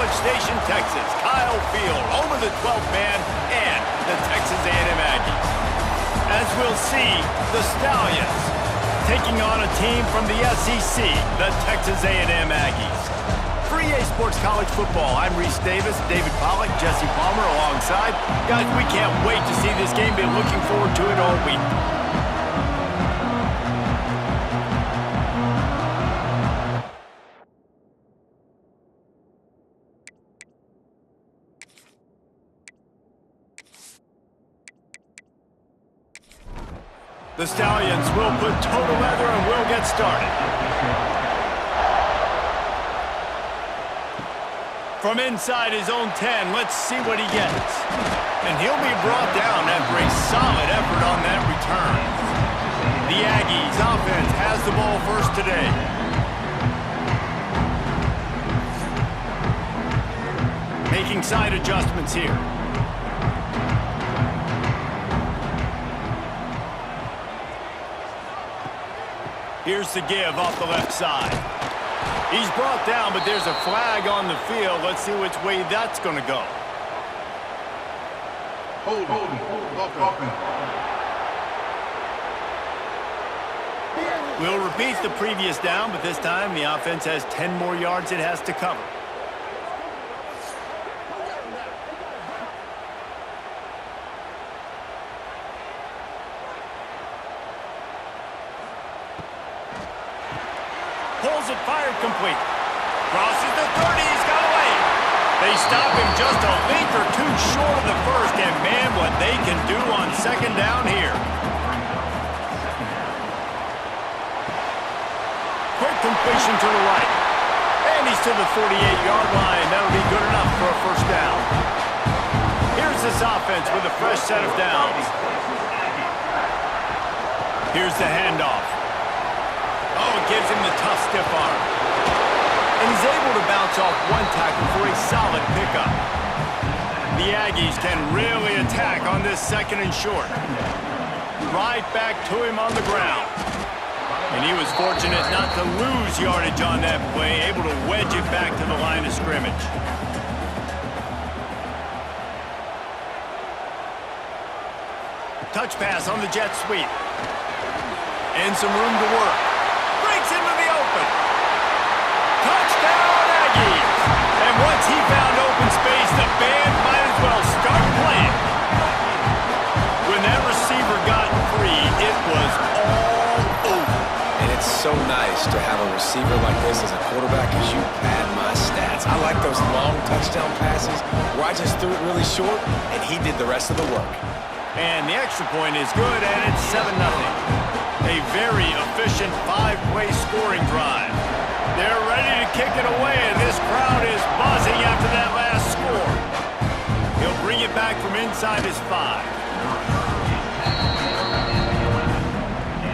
College Station, Texas, Kyle Field, home of the 12th man and the Texas A&M Aggies. As we'll see, the Stallions taking on a team from the SEC, the Texas A&M Aggies. For EA Sports College Football, I'm Reese Davis, David Pollack, Jesse Palmer alongside. Guys, we can't wait to see this game. Been looking forward to it all week. The Stallions will put total leather and we'll get started. From inside his own 10, let's see what he gets. And he'll be brought down after a solid effort on that return. The Aggies offense has the ball first today. Making side adjustments here. Here's the give off the left side. He's brought down, but there's a flag on the field. Let's see which way that's going to go. Hold. We'll repeat the previous down, but this time the offense has 10 more yards it has to cover. Pulls it, fired complete. Crosses the 30, he's got away. They stop him just a link or two short of the first, and man, what they can do on second down here. Quick completion to the right. And he's to the 48-yard line. That'll be good enough for a first down. Here's this offense with a fresh set of downs. Here's the handoff. Oh, it gives him the tough stiff arm. And he's able to bounce off one tackle for a solid pickup. The Aggies can really attack on this second and short. Right back to him on the ground. And he was fortunate not to lose yardage on that play, able to wedge it back to the line of scrimmage. Touch pass on the jet sweep. And some room to work. Breaks into the open. Touchdown, Aggies! And once he found open space, the band might as well start playing. When that receiver got free, it was all over. And it's so nice to have a receiver like this as a quarterback because you pad my stats. I like those long touchdown passes where I just threw it really short, and he did the rest of the work. And the extra point is good, and it's 7-0. A very efficient 5-play scoring drive. They're ready to kick it away, and this crowd is buzzing after that last score. He'll bring it back from inside his 5.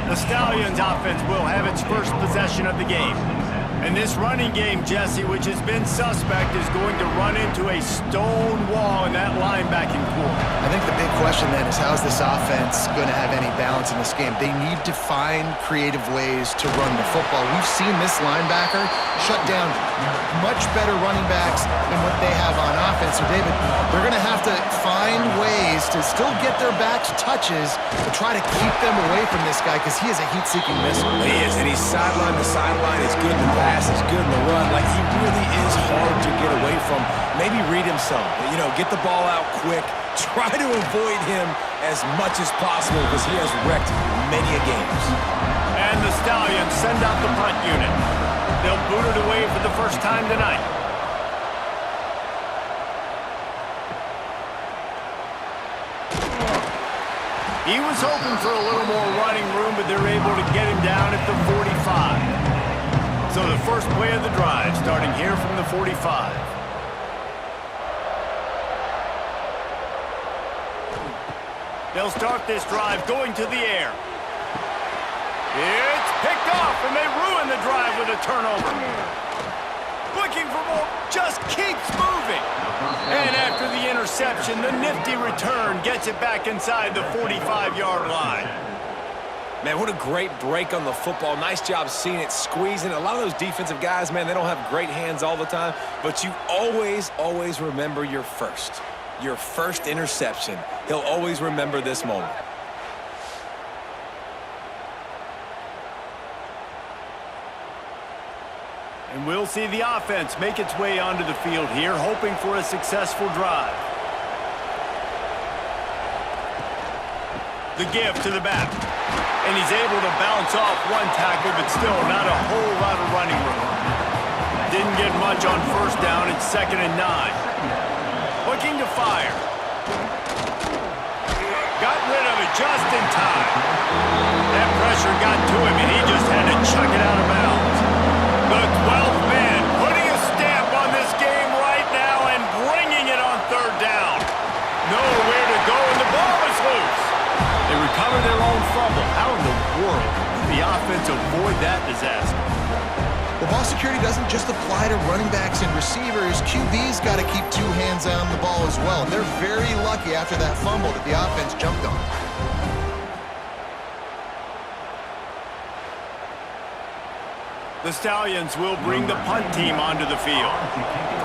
The Stallions offense will have its first possession of the game. And this running game, Jesse, which has been suspect, is going to run into a stone wall in that linebacking core. I think the big question then is how's this offense going to have any balance in this game? They need to find creative ways to run the football. We've seen this linebacker shut down much better running backs than what they have on offense. So, David, they're going to have to find ways to still get their backs touches to try to keep them away from this guy because he is a heat-seeking missile. He is, and he's sideline to sideline. He's good in the pass. He's good in the run. Like, he really is hard to get away from. Maybe read him some. You know, get the ball out quick. Try to avoid him as much as possible because he has wrecked many a games. And the Stallions send out the punt unit. They'll boot it away for the first time tonight. He was hoping for a little more running room, but they're able to get him down at the 45. So the first play of the drive, starting here from the 45. They'll start this drive going to the air. It's picked off, and they ruin the drive with a turnover. Looking for more, just keeps moving. And after the interception, the nifty return gets it back inside the 45-yard line. Man, what a great break on the football. Nice job seeing it, squeezing. A lot of those defensive guys, man, they don't have great hands all the time, but you always, always remember your first interception. He'll always remember this moment. And we'll see the offense make its way onto the field here, hoping for a successful drive. The give to the back. And he's able to bounce off one tackle, but still not a whole lot of running room. Didn't get much on first down. It's 2nd and 9. Looking to fire. Got rid of it just in time. That pressure got to him, and he just had to chuck it out of bounds. The 12th man putting a stamp on this game right now and bringing it on 3rd down. Nowhere to go, and the ball is loose. They recover their own fumble. How in the world did the offense avoid that disaster? Well, ball security doesn't just apply to running backs and receivers. QB's got to keep 2 hands on the ball as well. And they're very lucky after that fumble that the offense jumped on. The Stallions will bring the punt team onto the field.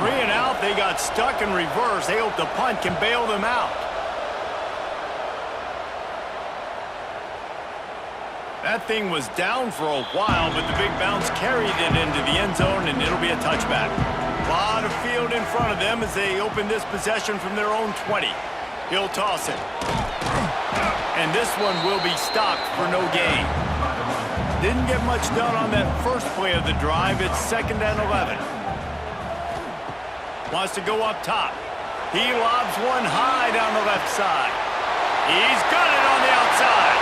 3 and out. They got stuck in reverse. They hope the punt can bail them out. That thing was down for a while, but the big bounce carried it into the end zone, and it'll be a touchback. A lot of field in front of them as they open this possession from their own 20. He'll toss it. And this one will be stopped for no gain. Didn't get much done on that first play of the drive. It's 2nd and 11. Wants to go up top. He lobs one high down the left side. He's got it on the outside.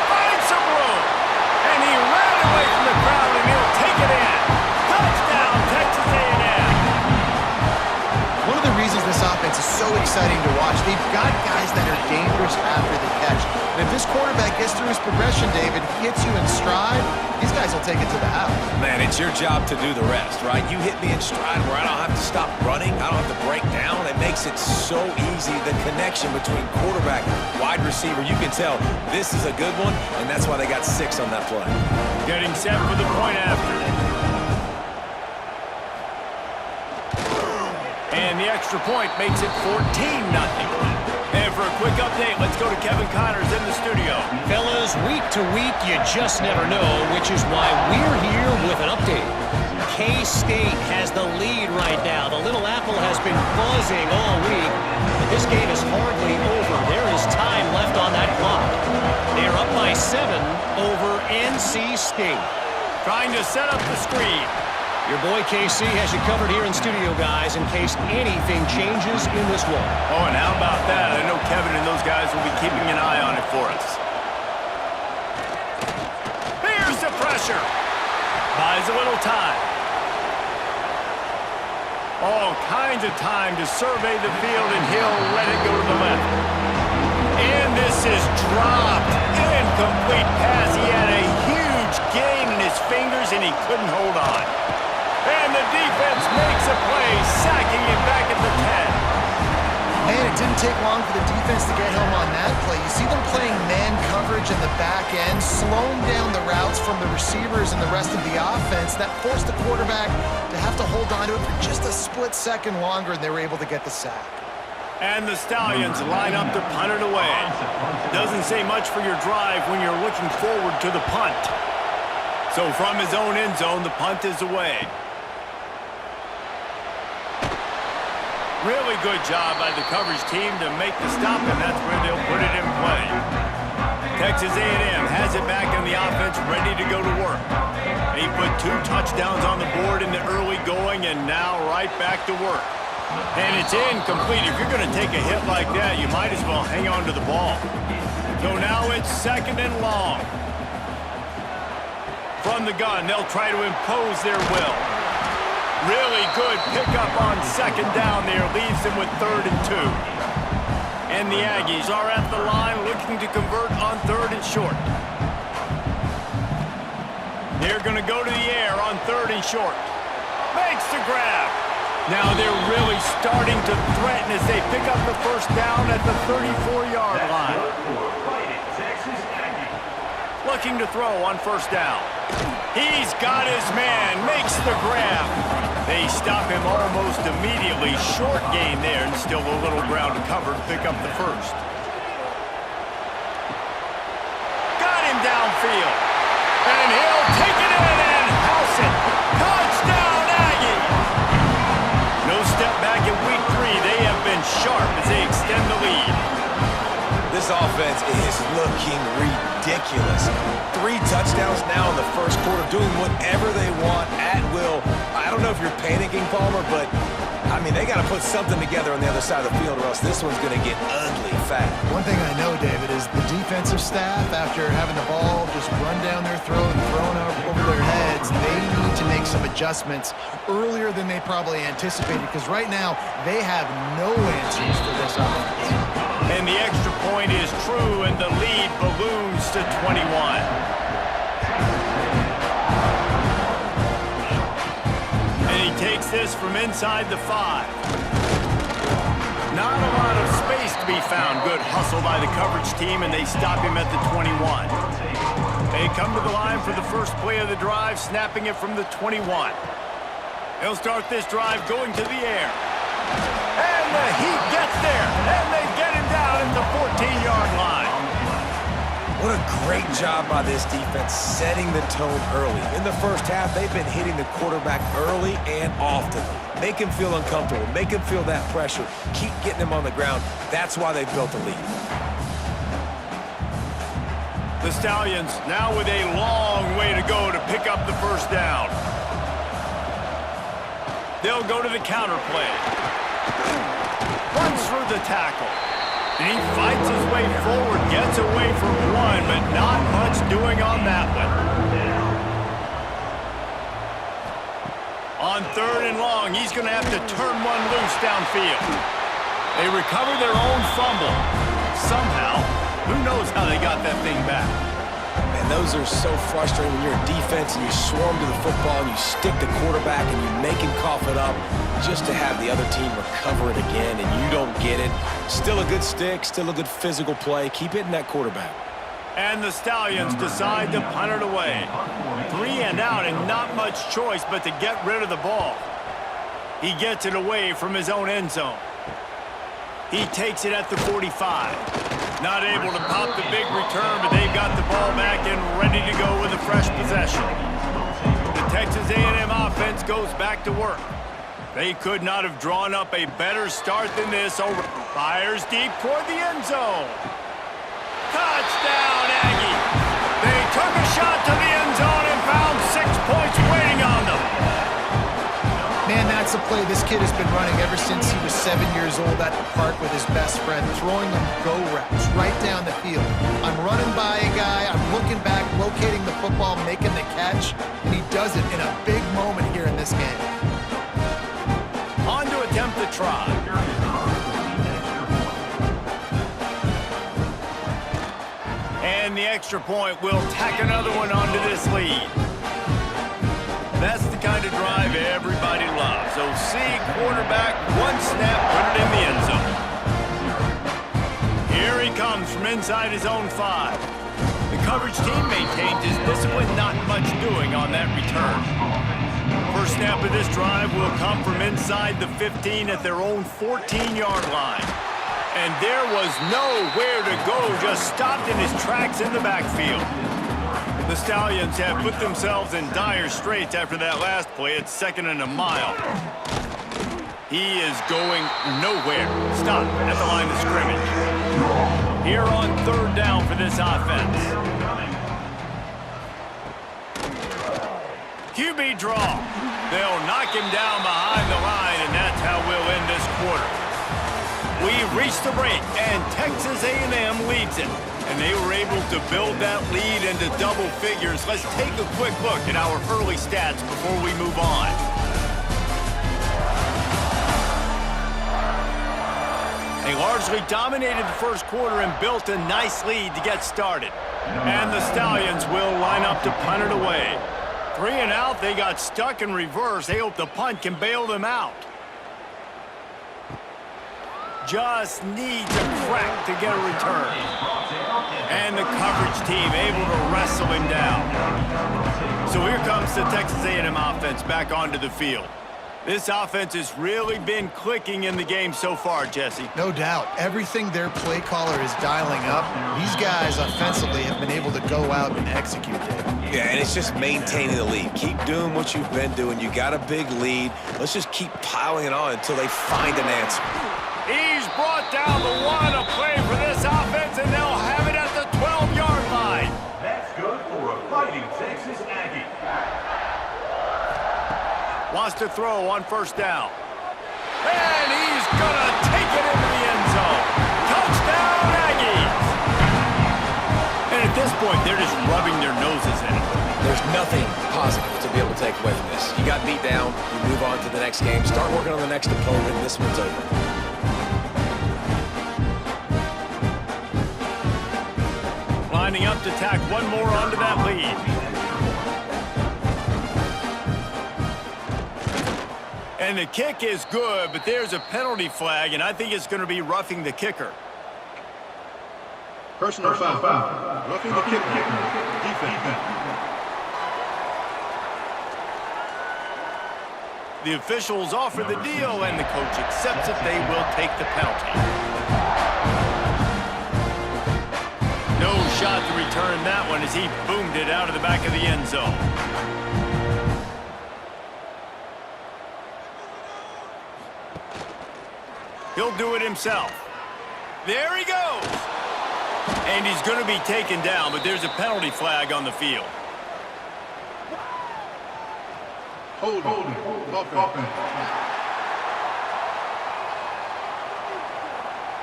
Finds some room. And he ran away from the crowd, and he'll take it in. Touchdown, Texas A&M. One of the reasons this offense is so exciting to watch, they've got guys that are dangerous after the catch. And if this quarterback gets through his progression, David, hits you in stride, these guys will take it to the house. Man, it's your job to do the rest, right? You hit me in stride where I don't have to stop running. I don't have to break down. It makes it so easy. The connection between quarterback and wide receiver, you can tell this is a good one, and that's why they got 6 on that play. Getting set for the point after. And the extra point makes it 14-0. And for a quick update, let's go to Kevin Connors in the studio. Fellas, week to week, you just never know, which is why we're here with an update. K-State has the lead right now. The Little Apple has been buzzing all week, but this game is hardly over. There is time left on that clock. They're up by 7 over NC State. Trying to set up the screen. Your boy KC has you covered here in studio, guys, in case anything changes in this one. Oh, and how about that? I know Kevin and those guys will be keeping an eye on it for us. Here's the pressure. Buys a little time. All kinds of time to survey the field, and he'll let it go to the left. And this is dropped. Incomplete pass. He had a huge gain in his fingers, and he couldn't hold on. And the defense makes a play, sacking him back at the 10. Man, it didn't take long for the defense to get home on that play. You see them playing man coverage in the back end, slowing down the routes from the receivers and the rest of the offense. That forced the quarterback to have to hold on to it for just a split second longer, and they were able to get the sack. And the Stallions line up to punt it away. Doesn't say much for your drive when you're looking forward to the punt. So from his own end zone, the punt is away. Really good job by the coverage team to make the stop, and that's where they'll put it in play. Texas A&M has it back on the offense, ready to go to work. He put 2 touchdowns on the board in the early going, and now right back to work. And it's incomplete. If you're going to take a hit like that, you might as well hang on to the ball. So now it's 2nd and long. From the gun, they'll try to impose their will. Really good pickup on 2nd down there. Leaves them with 3rd and 2. And the Aggies are at the line looking to convert on 3rd and short. They're going to go to the air on 3rd and short. Makes the grab. Now they're really starting to threaten as they pick up the 1st down at the 34-yard line. Looking to throw on first down. He's got his man, makes the grab. They stop him almost immediately. Short gain there, and still a little ground to cover to pick up the first. Got him downfield. And he'll take it in and house it. Touchdown, Aggies! No step back in week 3. They have been sharp as they extend the lead. This offense is looking ridiculous. 3 touchdowns now in the first quarter, doing whatever they want at will. I don't know if you're panicking, Palmer, but, I mean, they got to put something together on the other side of the field or else this one's going to get ugly fast. One thing I know, David, is the defensive staff, after having the ball just run down their throat and thrown over their heads, they need to make some adjustments earlier than they probably anticipated, because right now they have no answers for this offense. And the extra point is true, and the lead balloons to 21. And he takes this from inside the 5. Not a lot of space to be found. Good hustle by the coverage team, and they stop him at the 21. They come to the line for the first play of the drive, snapping it from the 21. They'll start this drive going to the air. And the Heat gets there, and they get him down at the 14-yard line. What a great job by this defense setting the tone early. In the first half, they've been hitting the quarterback early and often. Make him feel uncomfortable. Make him feel that pressure. Keep getting him on the ground. That's why they've built the lead. The Stallions now with a long way to go to pick up the first down. They'll go to the counter play. Runs through the tackle. And he fights his way forward, gets away from one, but not much doing on that one. On 3rd and long, he's going to have to turn one loose downfield. They recover their own fumble. Somehow, who knows how they got that thing back. And those are so frustrating when you're a defense and you swarm to the football and you stick the quarterback and you make him cough it up just to have the other team recover it again and you don't get it. Still a good stick, still a good physical play. Keep hitting that quarterback. And the Stallions decide to punt it away. 3 and out and not much choice but to get rid of the ball. He gets it away from his own end zone. He takes it at the 45. Not able to pop the big return, but they've got the ball back and ready to go with a fresh possession. The Texas A&M offense goes back to work. They could not have drawn up a better start than this. Fires deep toward the end zone. Touchdown, Aggie! They took a shot to the end zone and found 6 points waiting on them. Man, that's a play this kid has been running ever since he was 7 years old at the park with his best friend, throwing them go routes right down the field. I'm running by a guy, I'm looking back, locating the football, making the catch, and he does it in a big moment here in this game. On to attempt the try. And the extra point will tack another one onto this lead. That's the kind of drive everybody loves. OC, quarterback, one snap, put it in the end zone. Here he comes from inside his own 5. The coverage team maintains his discipline, not much doing on that return. First snap of this drive will come from inside the 15 at their own 14-yard line. And there was nowhere to go, just stopped in his tracks in the backfield. The Stallions have put themselves in dire straits after that last play at 2nd and a mile. He is going nowhere. Stop at the line of scrimmage. Here on 3rd down for this offense. QB draw. They'll knock him down behind the line, and that's how we'll end this quarter. We've reached the break, and Texas A&M leads it. And they were able to build that lead into double figures. Let's take a quick look at our early stats before we move on. They largely dominated the first quarter and built a nice lead to get started. And the Stallions will line up to punt it away. 3 and out, they got stuck in reverse. They hope the punt can bail them out. just needs a crack to get a return. And the coverage team able to wrestle him down. So here comes the Texas A&M offense back onto the field. This offense has really been clicking in the game so far, Jesse. No doubt. Everything their play caller is dialing up, these guys offensively have been able to go out and execute it. Yeah, and it's just maintaining the lead. Keep doing what you've been doing. You got a big lead. Let's just keep piling it on until they find an answer. He's brought down the one, a play for this offense, and they'll have it at the 12-yard line. That's good for a fighting Texas Aggie. Wants to throw on first down. And he's going to take it into the end zone. Touchdown, Aggies! And at this point, they're just rubbing their noses in it. There's nothing positive to be able to take away from this. You got beat down, you move on to the next game, start working on the next opponent, and this one's over. Lining up to tack one more onto that lead. And the kick is good, but there's a penalty flag, and I think it's going to be roughing the kicker. Personal foul. Roughing the kicker. Defense. The officials offer the deal, and the coach accepts it. They will take the penalty. No shot to return that one as he boomed it out of the back of the end zone. He'll do it himself. There he goes. And he's going to be taken down, but there's a penalty flag on the field. Holding.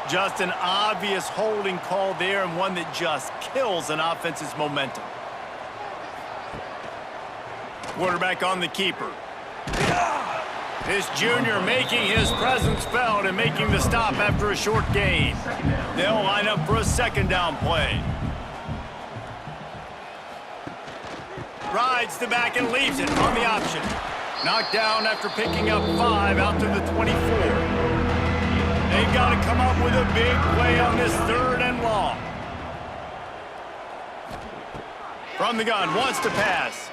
Just an obvious holding call there, and one that just kills an offense's momentum. Quarterback on the keeper. This junior making his presence felt and making the stop after a short gain. They'll line up for a second down play. Rides the back and leaves it on the option. Knocked down after picking up 5 out to the 24. They've got to come up with a big play on this 3rd and long. From the gun, wants to pass.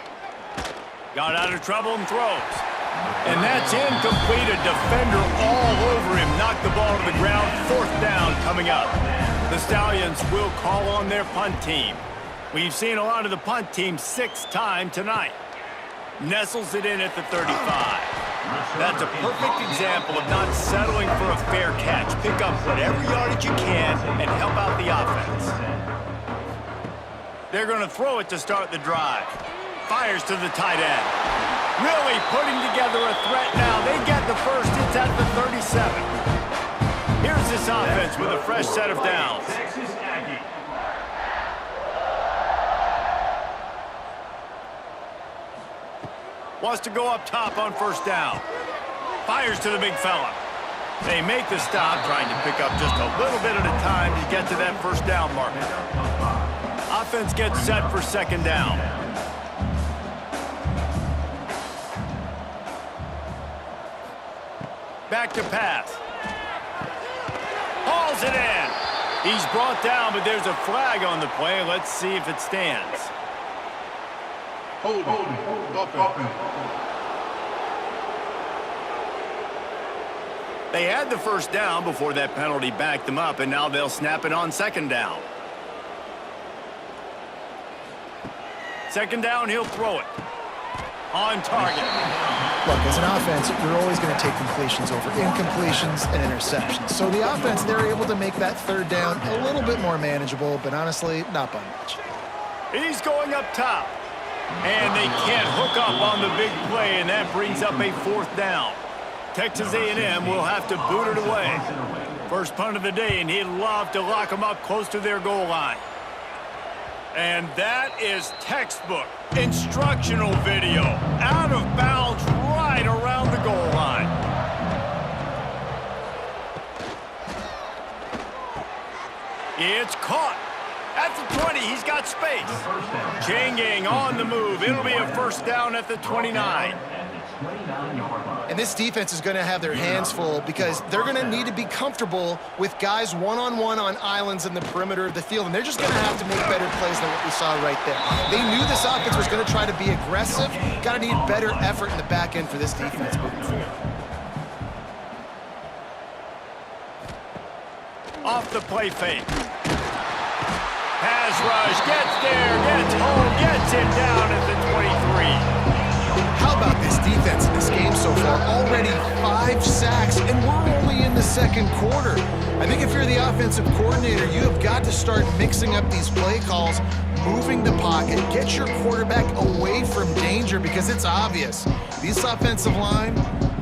Got out of trouble and throws. And that's incomplete. A defender all over him. Knocked the ball to the ground. 4th down coming up. The Stallions will call on their punt team. We've seen a lot of the punt team 6th time tonight. Nestles it in at the 35. That's a perfect example of not settling for a fair catch. Pick up whatever yardage you can and help out the offense. They're going to throw it to start the drive. Fires to the tight end. Really putting together a threat now. They get the first. It's at the 37. Here's this offense with a fresh set of downs. Texas Aggie. Wants to go up top on first down. Fires to the big fella. They make the stop, trying to pick up just a little bit at a time to get to that first down marker. Offense gets set for second down. Back to pass. Hauls it in. He's brought down, but there's a flag on the play. Let's see if it stands. Holding. They had the first down before that penalty backed them up, and now they'll snap it on second down. Second down, he'll throw it. On target. Look, as an offense, you're always going to take completions over incompletions and interceptions. So the offense, they're able to make that 3rd down a little bit more manageable, but honestly, not by much. He's going up top. And they can't hook up on the big play, and that brings up a 4th down. Texas A&M will have to boot it away. First punt of the day, and he'd love to lock them up close to their goal line. And that is textbook instructional video. Out of bounds right around the goal line. It's caught. At the 20, he's got space. Chain gang on the move. It'll be a first down at the 29. And this defense is going to have their hands full because they're going to need to be comfortable with guys one-on-one on islands in the perimeter of the field, and they're just going to have to make better plays than what we saw right there. They knew this offense was going to try to be aggressive. Got to need better effort in the back end for this defense moving forward. Off the play fake. Pass rush, gets there, gets home, gets it down at the 23. How about this defense in this game so far? Already 5 sacks, and we're only in the second quarter. I think if you're the offensive coordinator, you have got to start mixing up these play calls, moving the pocket, get your quarterback away from danger because it's obvious. This offensive line,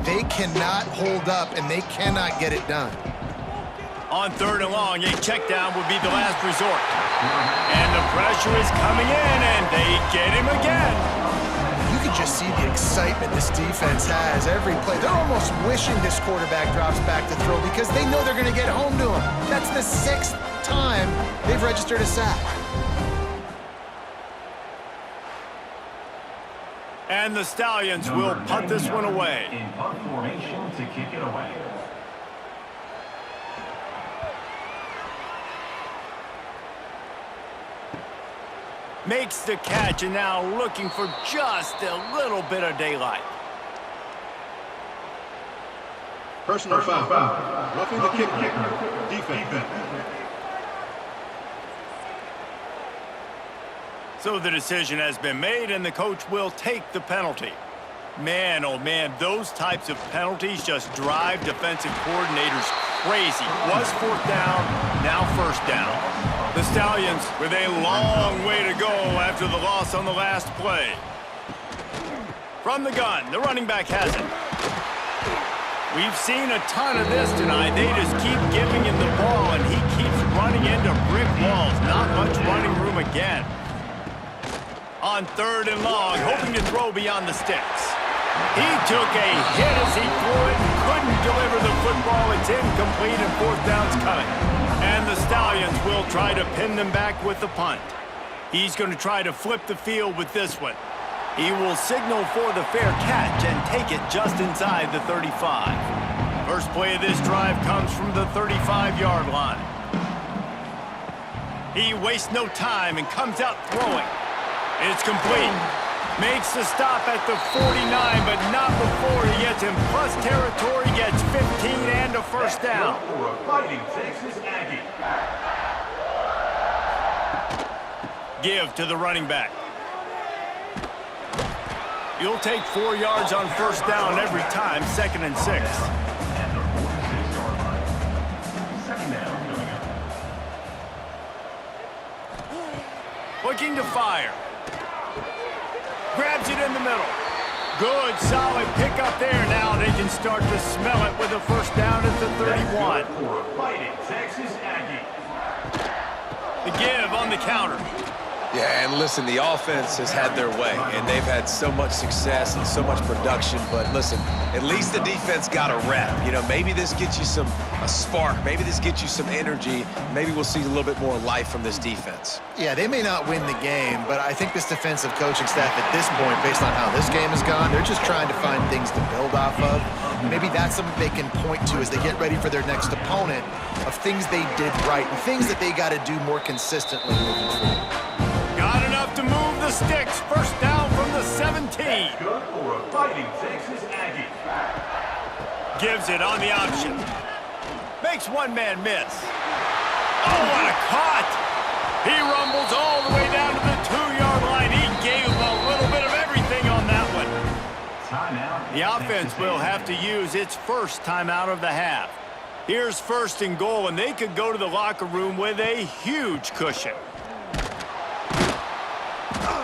they cannot hold up, and they cannot get it done. On 3rd and long, a check down would be the last resort. And the pressure is coming in, and they get him again. You can just see the excitement this defense has every play. They're almost wishing this quarterback drops back to throw because they know they're going to get home to him. That's the 6th time they've registered a sack. And the Stallions will punt this one away. In punt formation to kick it away. Makes the catch and now looking for just a little bit of daylight. Personal foul. Roughing the kicker. Defense. So the decision has been made, and the coach will take the penalty. Man, oh man, those types of penalties just drive defensive coordinators crazy. Was 4th down, now 1st down. The Stallions with a long way to go after the loss on the last play. From the gun, the running back has it. We've seen a ton of this tonight. They just keep giving him the ball, and he keeps running into brick walls. Not much running room again. On 3rd and long, hoping to throw beyond the sticks. He took a hit as he threw it and couldn't deliver the football. It's incomplete, and 4th down's coming. And the Stallions will try to pin them back with the punt. He's going to try to flip the field with this one. He will signal for the fair catch and take it just inside the 35. First play of this drive comes from the 35-yard line. He wastes no time and comes out throwing. It's complete. Makes the stop at the 49, but not before he gets in plus territory, gets 15 and a 1st down. For a fighting Texas Aggie. Give to the running back. You'll take 4 yards on 1st down every time, 2nd and 6. And the 46-yard line. 2nd down coming up. Looking to fire. Grabs it in the middle. Good, solid pickup there. Now they can start to smell it with a 1st down at the 31. For a fighting Texas Aggie. The give on the counter. Yeah, and listen, the offense has had their way, and they've had so much success and so much production. But listen, at least the defense got a rep. You know, maybe this gets you a spark. Maybe this gets you some energy. Maybe we'll see a little bit more life from this defense. Yeah, they may not win the game, but I think this defensive coaching staff at this point, based on how this game has gone, they're just trying to find things to build off of. Maybe that's something they can point to as they get ready for their next opponent of things they did right and things that they got to do more consistently moving forward. Got enough to move the sticks. 1st down from the 17. Good for a fighting Texas Aggie. Gives it on the option. Makes one man miss. Oh, what a caught. He rumbles all the way down to the 2-yard line. He gave him a little bit of everything on that one. Timeout. The offense will have to use its 1st timeout of the half. Here's 1st and goal, and they could go to the locker room with a huge cushion.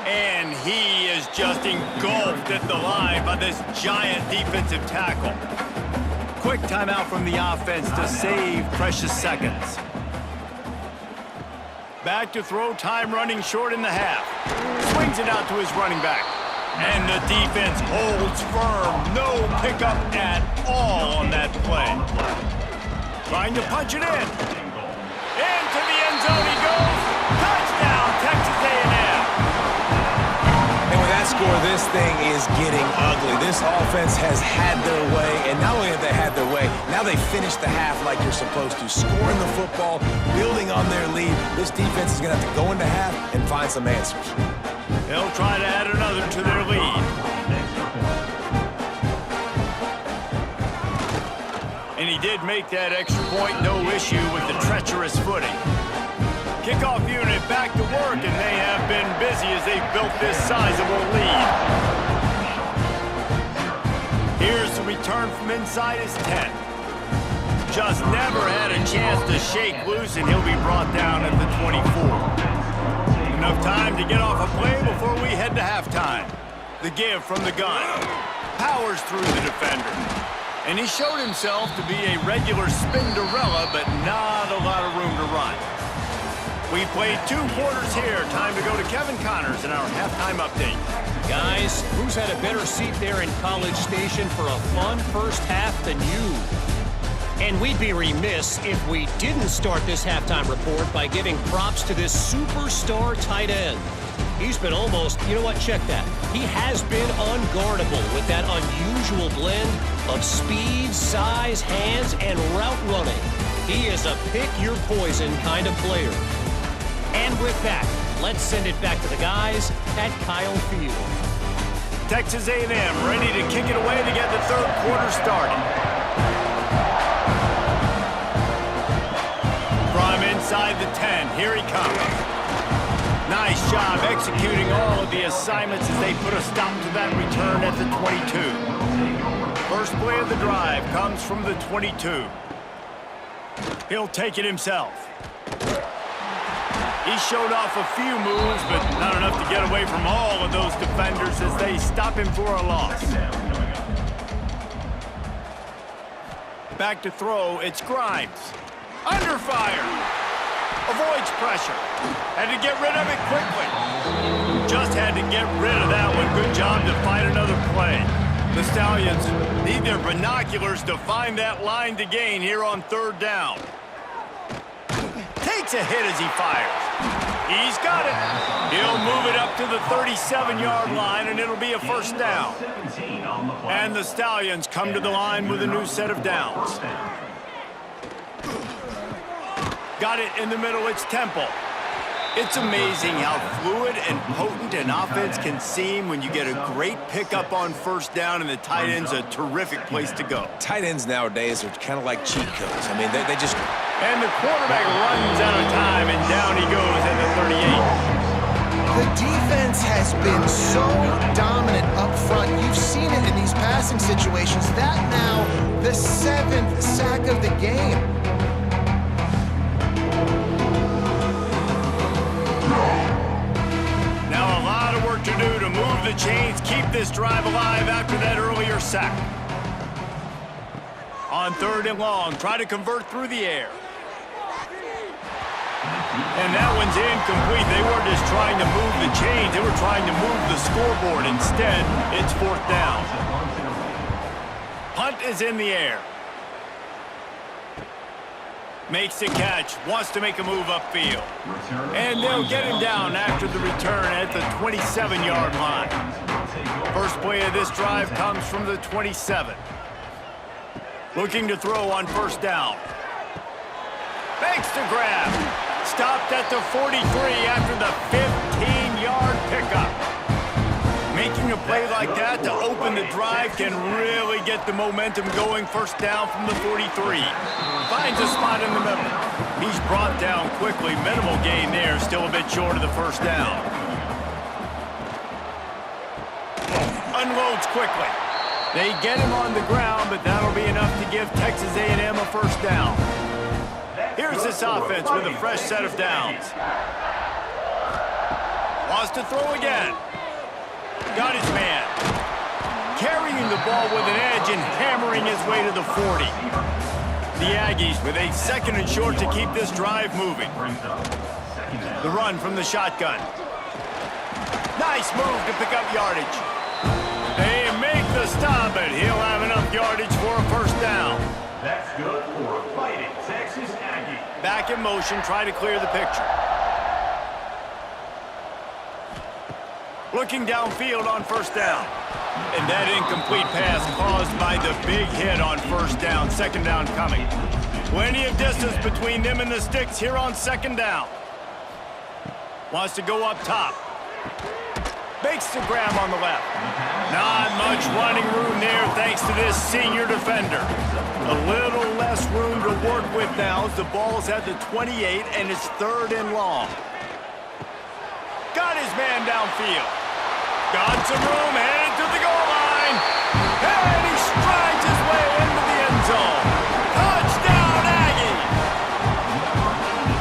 And he is just engulfed at the line by this giant defensive tackle. Quick timeout from the offense to save precious seconds. Back to throw, time running short in the half. Swings it out to his running back. And the defense holds firm. No pickup at all on that play. Trying to punch it in. Into the end zone he goes. Touchdown, Texas A&M. And with that score, sure this thing is getting ugly. This offense has had their way, and not only have they had their way, now they finished the half like you're supposed to, scoring the football, building on their lead. This defense is going to have to go into half and find some answers. They'll try to add another to their lead. And he did make that extra point, no issue with the treacherous footing. Kickoff unit back to work, and they have been busy as they've built this sizable lead. Here's the return from inside his 10. Just never had a chance to shake loose, and he'll be brought down at the 24. Enough time to get off a play before we head to halftime. The give from the gun. Powers through the defender. And he showed himself to be a regular Spinderella, but not a lot of room to run. We've played 2 quarters here. Time to go to Kevin Connors in our halftime update. Guys, who's had a better seat there in College Station for a fun first half than you? And we'd be remiss if we didn't start this halftime report by giving props to this superstar tight end. He's been almost, you know what, check that. He has been unguardable with that unusual blend of speed, size, hands, and route running. He is a pick-your-poison kind of player. And with that, let's send it back to the guys at Kyle Field. Texas A&M ready to kick it away to get the third quarter started. From inside the 10, here he comes. Nice job executing all of the assignments as they put a stop to that return at the 22. First play of the drive comes from the 22. He'll take it himself. He showed off a few moves, but not enough to get away from all of those defenders as they stop him for a loss. Back to throw, it's Grimes. Under fire. Avoids pressure. Had to get rid of it quickly. Just had to get rid of that one. Good job to find another play. The Stallions need their binoculars to find that line to gain here on third down. Takes a hit as he fires. He's got it. He'll move it up to the 37-yard line, and it'll be a first down. And the Stallions come to the line with a new set of downs. Got it in the middle, it's Temple. It's amazing how fluid and potent an offense can seem when you get a great pickup on first down, and the tight end's a terrific place to go. Tight ends nowadays are kind of like cheat codes. I mean, they just... And the quarterback runs out of time, and down he goes at the 38. The defense has been so dominant up front. You've seen it in these passing situations. That now, the 7th sack of the game. Now a lot of work to do to move the chains, keep this drive alive after that earlier sack. On third and long, try to convert through the air. And that one's incomplete. They weren't just trying to move the chains, they were trying to move the scoreboard. Instead, it's fourth down. Punt is in the air. Makes the catch, wants to make a move upfield. And they'll get him down after the return at the 27-yard line. First play of this drive comes from the 27. Looking to throw on first down. Makes the grab. Stopped at the 43 after the 15-yard pickup. Making a play like that to open the drive can really get the momentum going. First down from the 43. Finds a spot in the middle. He's brought down quickly. Minimal gain there. Still a bit short of the first down. Unloads quickly. They get him on the ground, but that'll be enough to give Texas A&M a first down. Here's this offense with a fresh set of downs. Wants to throw again. Got his man. Carrying the ball with an edge and hammering his way to the 40. The Aggies with a second and short to keep this drive moving. The run from the shotgun. Nice move to pick up yardage. They make the stop, but he'll have enough yardage for a first down. That's good for a fighting Texas Aggie. Back in motion, try to clear the picture. Looking downfield on first down. And that incomplete pass caused by the big hit on first down. Second down coming. Plenty of distance between them and the sticks here on second down. Wants to go up top. Makes the grab on the left. Not much running room there thanks to this senior defender. A little less room to work with now as the ball's at the 28 and it's 3rd and long. Got his man downfield. Got some room, headed to the goal line. And he strides his way into the end zone. Touchdown, Aggies!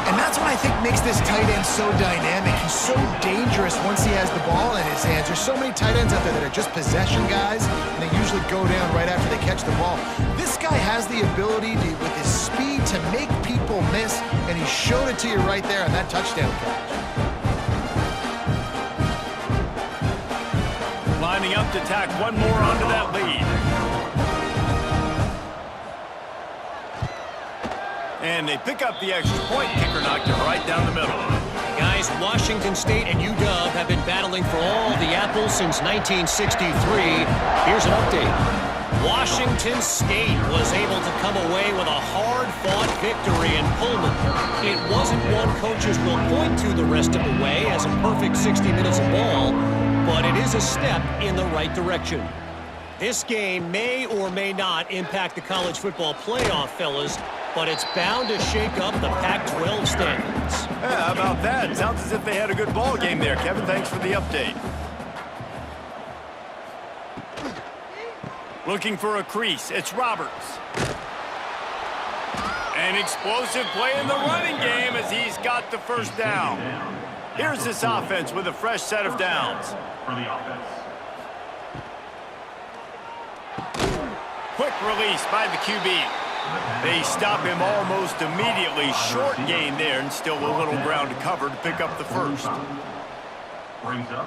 And that's what I think makes this tight end so dynamic. He's so dangerous once he has the ball in his hands. There's so many tight ends out there that are just possession guys, and they usually go down right after they catch the ball. This guy has the ability to, with his speed, to make people miss, and he showed it to you right there on that touchdown catch. Lining up to tack one more onto that lead. And they pick up the extra point. Kicker knocked it right down the middle. Guys, Washington State and UW have been battling for all the apples since 1963. Here's an update. Washington State was able to come away with a hard-fought victory in Pullman. It wasn't one coaches will point to the rest of the way as a perfect 60 minutes of ball, but it is a step in the right direction. This game may or may not impact the college football playoff, fellas, but it's bound to shake up the Pac-12 standings. Yeah, how about that? Sounds as if they had a good ball game there. Kevin, thanks for the update. Looking for a crease. It's Roberts. An explosive play in the running game as he's got the first down. Here's this offense with a fresh set of downs. For the offense. Quick release by the QB. They stop him almost immediately. Short gain there and still a little ground to cover to pick up the first.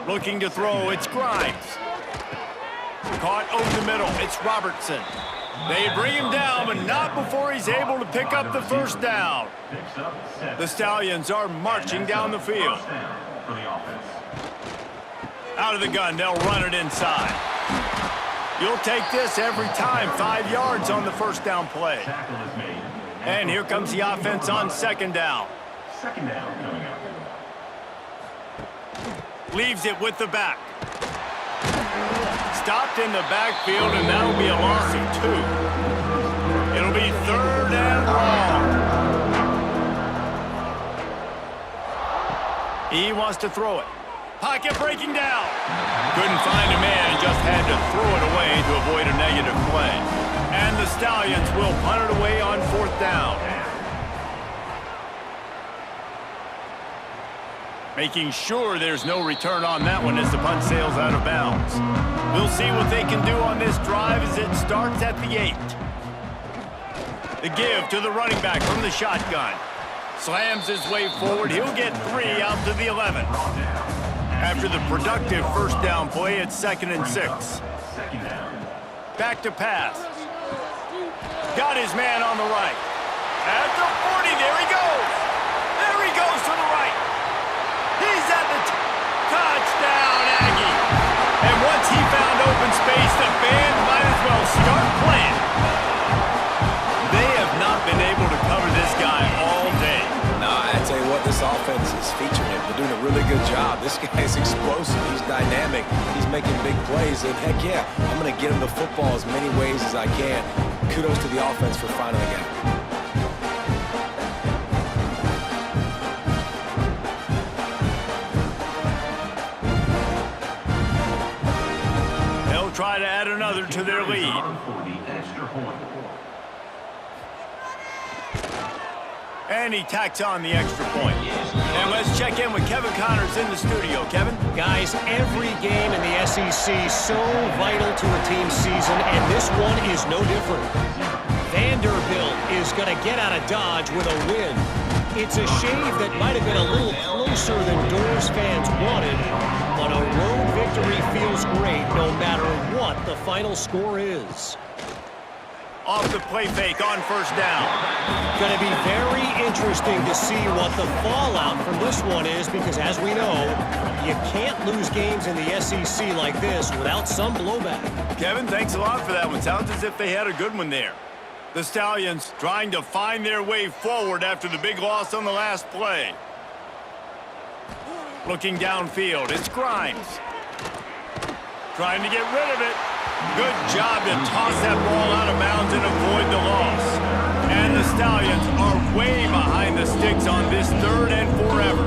Looking to throw, it's Grimes. Caught over the middle, it's Robertson. They bring him down, but not before he's able to pick up the first down. The Stallions are marching down the field. Out of the gun, they'll run it inside. You'll take this every time. 5 yards on the first down play. And here comes the offense on second down. Second down coming up. Leaves it with the back. Stopped in the backfield, and that'll be a loss of 2. It'll be 3rd and long. He wants to throw it. Pocket breaking down. Couldn't find a man and just had to throw it away to avoid a negative play. And the Stallions will punt it away on 4th down. Making sure there's no return on that one as the punt sails out of bounds. We'll see what they can do on this drive as it starts at the 8. The give to the running back from the shotgun. Slams his way forward. He'll get 3 out to the 11. After the productive first down play, it's 2nd and 6. Back to pass. Got his man on the right. At the 40, there he goes. There he goes to the right. He's at the touchdown, Aggie. And once he found open space, the band might as well start playing. They have not been able to cover this guy all day. No, I tell you what, this offense is featuring him. They're doing a really good job. This guy's explosive. He's dynamic. He's making big plays. And heck yeah, I'm going to get him the football as many ways as I can. Kudos to the offense for finding the gap. They'll try to add another to their lead. And he tacks on the extra point. And let's check in with Kevin Connors in the studio. Kevin? Guys, every game in the SEC so vital to a team's season, and this one is no different. Vanderbilt is going to get out of Dodge with a win. It's a shave that might have been a little closer than Doors fans wanted, but a road victory feels great no matter what the final score is. Off the play fake on first down. Going to be very interesting to see what the fallout from this one is because, as we know, you can't lose games in the SEC like this without some blowback. Kevin, thanks a lot for that one. Sounds as if they had a good one there. The Stallions trying to find their way forward after the big loss on the last play. Looking downfield, it's Grimes. Trying to get rid of it. Good job to toss that ball out of bounds and avoid the loss. And the Stallions are way behind the sticks on this 3rd and forever.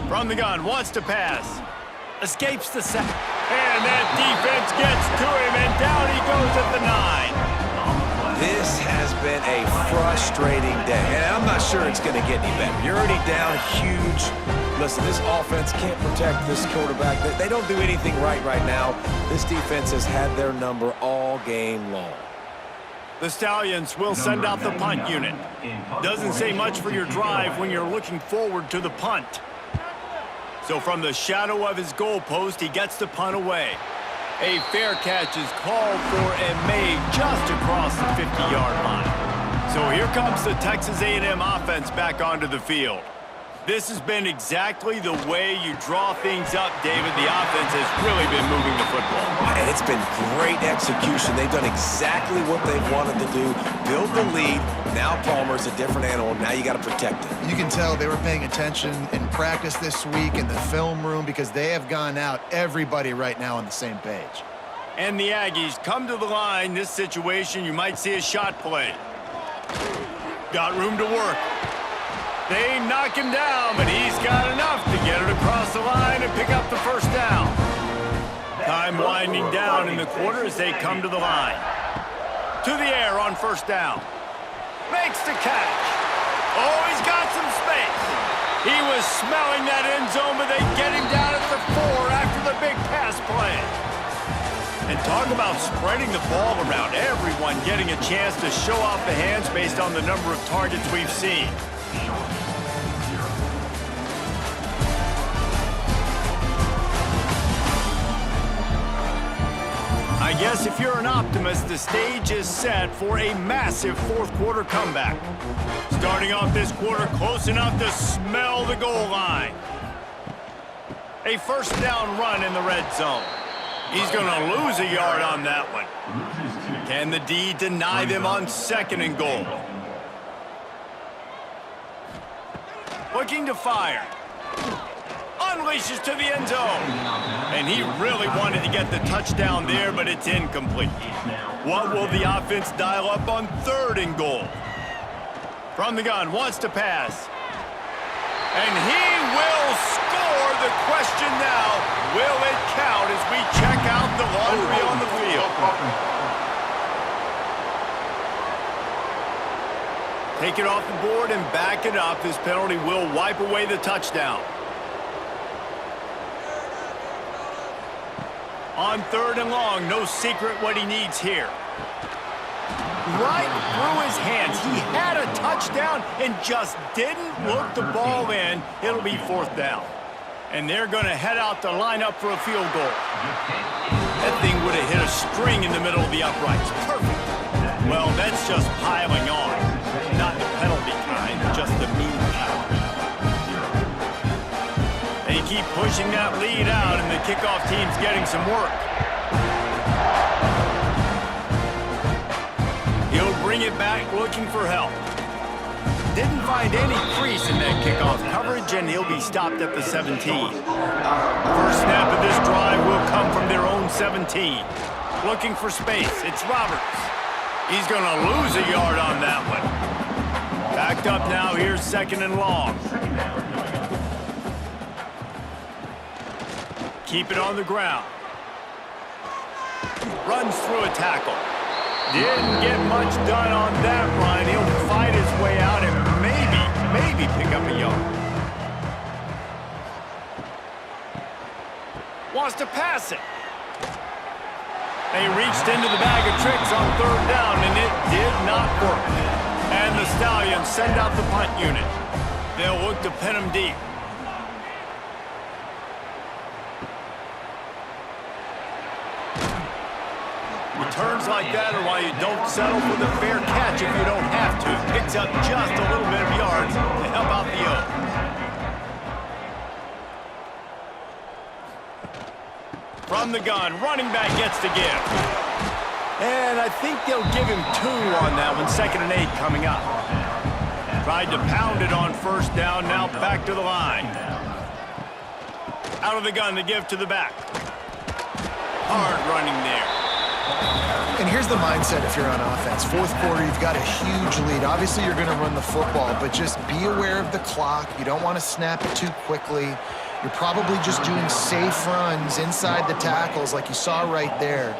From the gun, wants to pass. Escapes the sack. And that defense gets to him, and down he goes at the 9. This has been a frustrating day, and I'm not sure it's going to get any better. You're already down huge. Listen, this offense can't protect this quarterback. They don't do anything right now. This defense has had their number all game long. The Stallions will send out the punt unit. Doesn't say much for your drive when you're looking forward to the punt. So from the shadow of his goalpost, he gets the punt away. A fair catch is called for and made just across the 50-yard line. So here comes the Texas A&M offense back onto the field. This has been exactly the way you draw things up, David. The offense has really been moving the football. And it's been great execution. They've done exactly what they've wanted to do. Build the lead. Now Palmer's a different animal. Now you got to protect it. You can tell they were paying attention in practice this week in the film room because they have gone out, everybody right now on the same page. And the Aggies come to the line. This situation, you might see a shot play. Got room to work. They knock him down, but he's got enough to get it across the line and pick up the first down. Time winding down in the quarter as they come to the line. To the air on first down. Makes the catch. Oh, he's got some space. He was smelling that end zone, but they get him down at the 4 after the big pass play. And talk about spreading the ball around. Everyone getting a chance to show off the hands based on the number of targets we've seen. I guess if you're an optimist, the stage is set for a massive fourth-quarter comeback. Starting off this quarter close enough to smell the goal line. A first down run in the red zone. He's going to lose a yard on that one. Can the D deny them on 2nd and goal? Looking to fire. Unleashes to the end zone. And he really wanted to get the touchdown there, but it's incomplete. What will the offense dial up on 3rd and goal? From the gun, wants to pass. And he will score. The question now, will it count as we check out the laundry on the field? Take it off the board and back it up. This penalty will wipe away the touchdown. On 3rd and long, no secret what he needs here. Right through his hands. He had a touchdown and just didn't look the ball in. It'll be 4th down. And they're going to head out to line up for a field goal. That thing would have hit a string in the middle of the uprights. Perfect. Well, that's just piling on. Not the penalty kind, just the mean kind. They keep pushing that lead out, and the kickoff team's getting some work. He'll bring it back looking for help. Didn't find any crease in that kickoff coverage, and he'll be stopped at the 17. First snap of this drive will come from their own 17. Looking for space. It's Roberts. He's going to lose a yard on that one. Backed up now. Here's 2nd and long. Keep it on the ground. Runs through a tackle. Didn't get much done on that run. He'll fight his way out and maybe pick up a yard. Wants to pass it. They reached into the bag of tricks on 3rd down, and it did not work. And the Stallions send out the punt unit. They'll look to pin him deep. Returns like that are why you don't settle for the fair catch if you don't have to. Picks up just a little bit of yards to help out the O. From the gun, running back gets to give. And I think they'll give him 2 on that one. 2nd and 8 coming up. Tried to pound it on first down, now back to the line. Out of the gun to give to the back. Hard running there. And here's the mindset if you're on offense. 4th quarter, you've got a huge lead. Obviously, you're going to run the football, but just be aware of the clock. You don't want to snap it too quickly. You're probably just doing safe runs inside the tackles like you saw right there.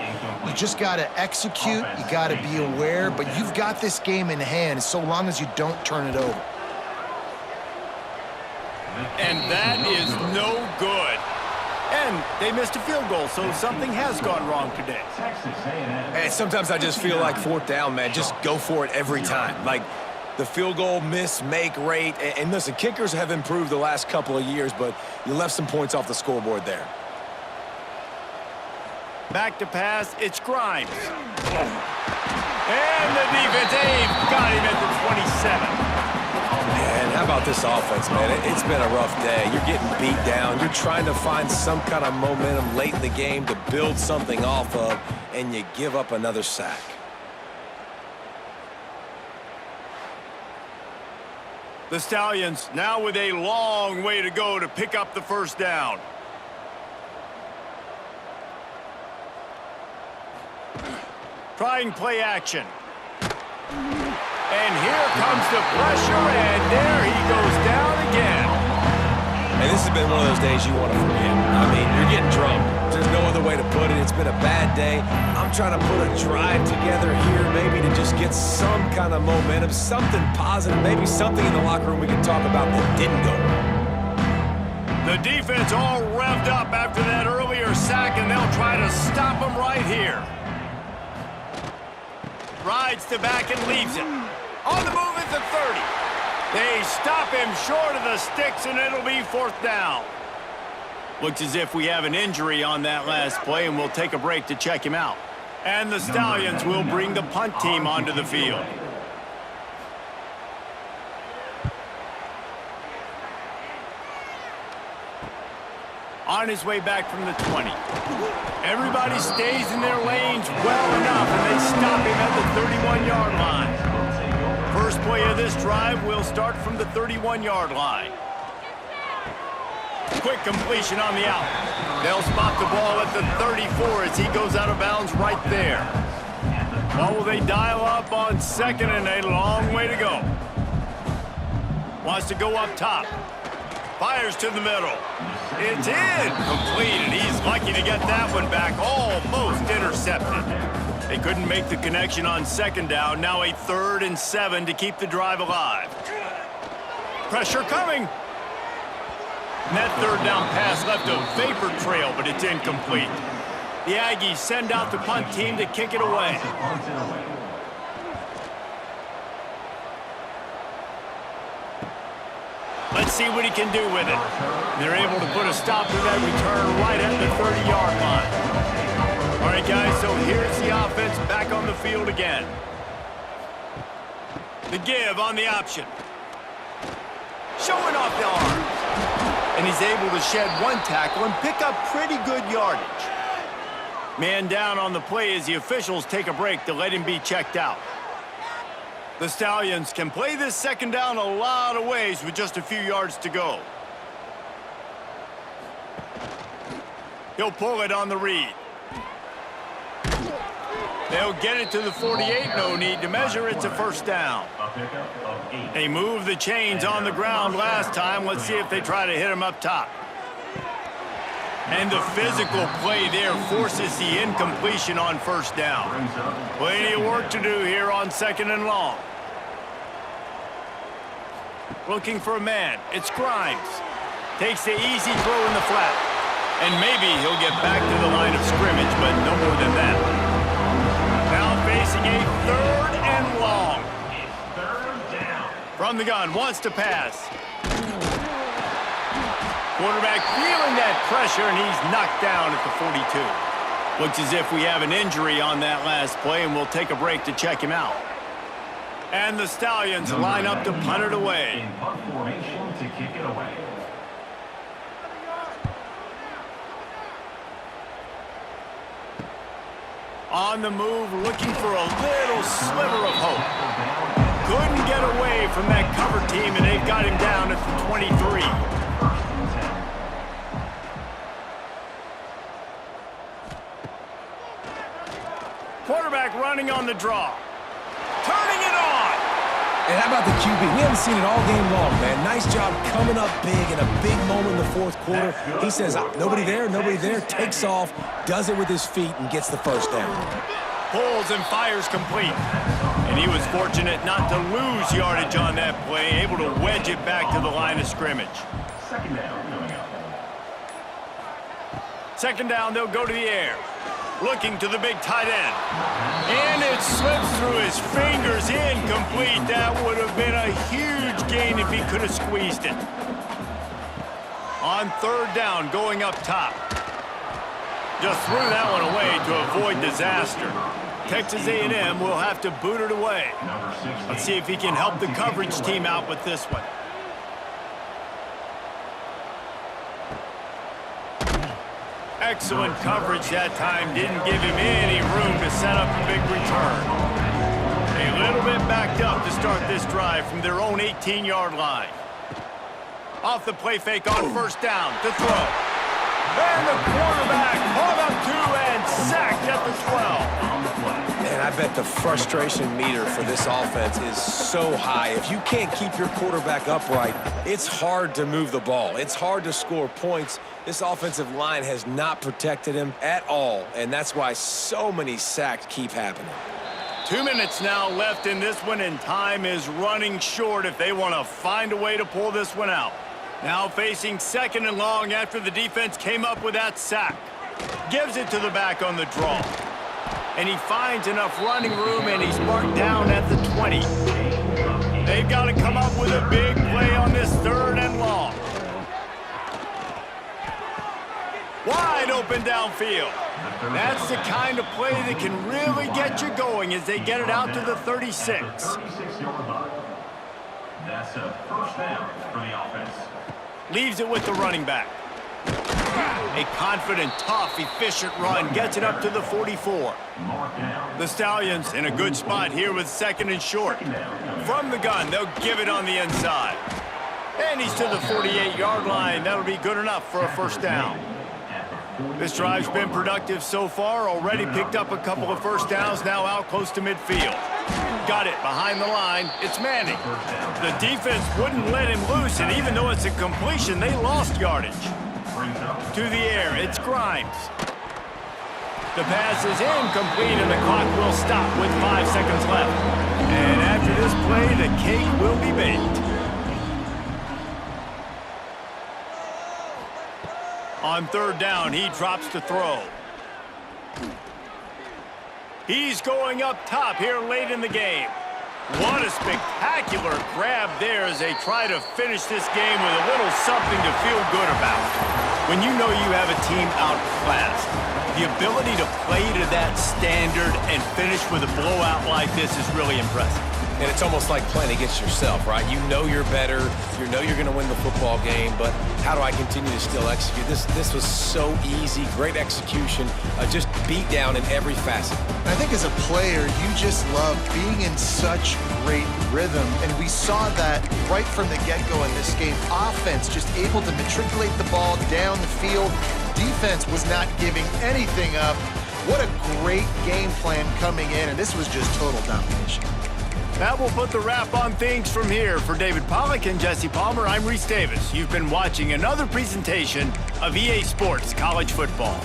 You just got to execute. You got to be aware, but you've got this game in hand so long as you don't turn it over. And that is no good. And they missed a field goal, so something has gone wrong today. Texas A&M. And sometimes I just feel like 4th down, man, just go for it every time. Like the field goal miss-make rate. And listen, kickers have improved the last couple of years, but you left some points off the scoreboard there. Back to pass, it's Grimes. And the defense, got him at the 27. Man, how about this offense, man? It's been a rough day. You're getting beat down. You're trying to find some kind of momentum late in the game to build something off of, and you give up another sack. The Stallions now with a long way to go to pick up the first down. Trying play action. And here comes the pressure, and there he goes down again. And this has been one of those days you want to forget. I mean, you're getting drunk. There's no other way to put it. It's been a bad day. I'm trying to put a drive together here maybe to just get some kind of momentum, something positive, maybe something in the locker room we can talk about that didn't go wrong. The defense all revved up after that earlier sack, and they'll try to stop him right here. Rides to back and leaves it. On the move at the 30. They stop him short of the sticks, and it'll be 4th down. Looks as if we have an injury on that last play, and we'll take a break to check him out. And the Stallions will bring the punt team onto the field. On his way back from the 20. Everybody stays in their lanes well enough, and they stop him at the 31-yard line. First play of this drive will start from the 31-yard line. Quick completion on the out. They'll spot the ball at the 34 as he goes out of bounds right there. What will they dial up on 2nd and 8? A long way to go. Wants to go up top. Fires to the middle. It's in. Completed. He's lucky to get that one back. Almost intercepted. They couldn't make the connection on 2nd down. Now a 3rd and 7 to keep the drive alive. Pressure coming. And that 3rd down pass left a vapor trail, but it's incomplete. The Aggies send out the punt team to kick it away. Let's see what he can do with it. They're able to put a stop to that return right at the 30-yard line. All right, guys, so here's the offense back on the field again. The give on the option. Showing off the arms. And he's able to shed 1 tackle and pick up pretty good yardage. Man down on the play as the officials take a break to let him be checked out. The Stallions can play this 2nd down a lot of ways with just a few yards to go. He'll pull it on the read. They'll get it to the 48. No need to measure. It's a 1st down. They moved the chains on the ground last time. Let's see if they try to hit him up top. And the physical play there forces the incompletion on 1st down. Plenty of work to do here on 2nd and long. Looking for a man. It's Grimes. Takes the easy throw in the flat. And maybe he'll get back to the line of scrimmage, but no more than that. Now facing a 3rd and long. From the gun, wants to pass. Quarterback feeling that pressure, and he's knocked down at the 42. Looks as if we have an injury on that last play, and we'll take a break to check him out. And the Stallions line up to punt it away. In punt formation to kick it away. On the move, looking for a little sliver of hope. Couldn't get away from that cover team, and they've got him down at the 23. Quarterback running on the draw. Turning it on. And how about the QB? We haven't seen it all game long, man. Nice job coming up big in a big moment in the fourth quarter. He says, nobody there, takes off, does it with his feet, and gets the first down. Pulls and fires complete. And he was fortunate not to lose yardage on that play, able to wedge it back to the line of scrimmage. Second down coming up. Second down, they'll go to the air. Looking to the big tight end. And it slips through his fingers, incomplete. That would have been a huge gain if he could have squeezed it. On third down, going up top. Just threw that one away to avoid disaster. Texas A&M will have to boot it away. Let's see if he can help the coverage team out with this one. Excellent coverage that time. Didn't give him any room to set up a big return. A little bit backed up to start this drive from their own 18-yard line. Off the play fake on first down to throw. And the quarterback caught up to and sacked at the 12. Man, I bet the frustration meter for this offense is so high. If you can't keep your quarterback upright, it's hard to move the ball. It's hard to score points. This offensive line has not protected him at all, and that's why so many sacks keep happening. 2 minutes now left in this one, and time is running short if they want to find a way to pull this one out. Now facing second and long after the defense came up with that sack. Gives it to the back on the draw. And he finds enough running room, and he's marked down at the 20. They've got to come up with a big play on this third and long. Wide open downfield. That's the kind of play that can really get you going as they get it out to the 36. 36-yard line. That's a first down for the offense. Leaves it with the running back. A confident, tough, efficient run gets it up to the 44. The Stallions in a good spot here with second and short. From the gun, they'll give it on the inside. And he's to the 48-yard line. That'll be good enough for a first down. This drive's been productive so far. Already picked up a couple of first downs, now out close to midfield. Got it behind the line. It's Manning. The defense wouldn't let him loose, and even though it's a completion, they lost yardage. To the air, it's Grimes. The pass is incomplete, and the clock will stop with 5 seconds left. And after this play, the cake will be baked. On third down, he drops to throw. He's going up top here late in the game. What a spectacular grab there as they try to finish this game with a little something to feel good about. When you know you have a team outclassed, the ability to play to that standard and finish with a blowout like this is really impressive. And it's almost like playing against yourself, right? You know you're better. You know you're going to win the football game, but how do I continue to still execute? This was so easy, great execution, just beat down in every facet. I think as a player, you just love being in such great rhythm, and we saw that right from the get-go in this game. Offense just able to matriculate the ball down the field. Defense was not giving anything up. What a great game plan coming in, and this was just total domination. That will put the wrap on things from here. For David Pollack and Jesse Palmer, I'm Reese Davis. You've been watching another presentation of EA Sports College Football.